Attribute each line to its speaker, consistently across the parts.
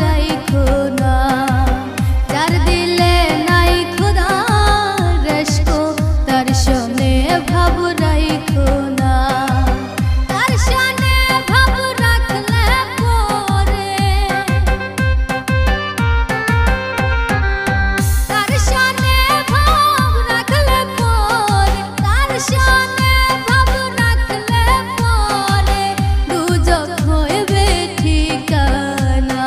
Speaker 1: রাইখো না, যার দিলে নাই খোদা রেশকো তার শোনে ভাব রাইখো না। তার শোনে ভাব রাখলে পরে, তার শোনে ভাব রাখলে পরে, তার শোনে ভাব রাখলে পরে দুজক হইবে ঠিকানা।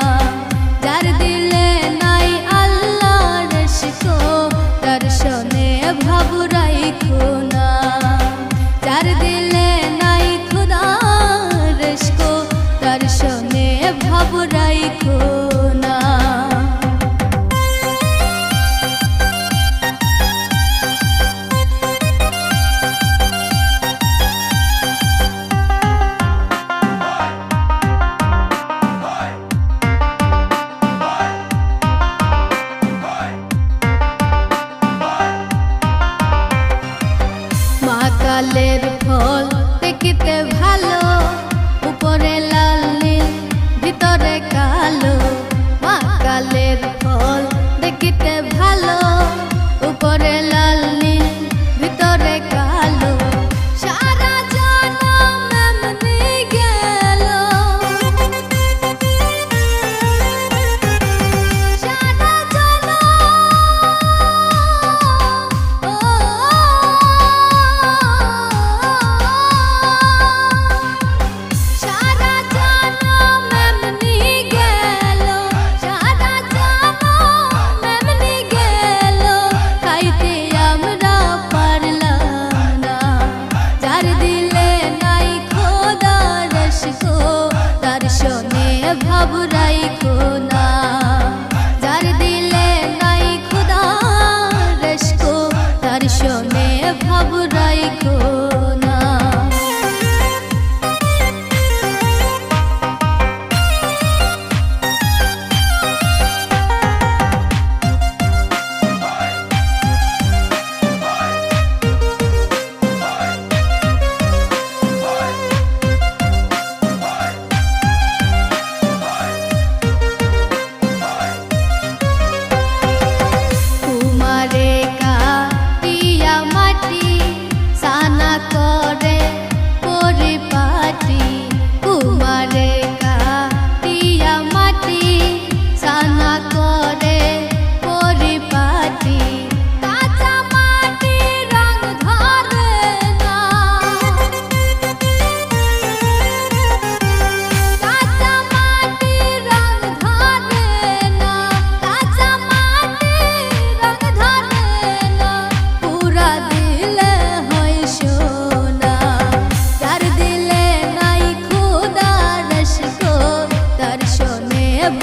Speaker 1: যার দিলে নাই আল্লাহ রেশকো তার শোনে ভাব রাইখো না, যার দিলে নাই খোদা রেশকো তার শোনে ভাব রাইখো না। কালের ফল দেখিতে ভালো, উপরে লাল নীল ভিতরে কালো। মা কালের ফল দেখিতে ভালো, উপরে লাল নীল ভিতরে কালো। সারা জনম এমনি গেল, সারা জনম ভাব রাইখো না, যার দিলে নাই খোদা রেশকো তার শোনে ভাব রাইখো না।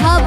Speaker 1: ভাব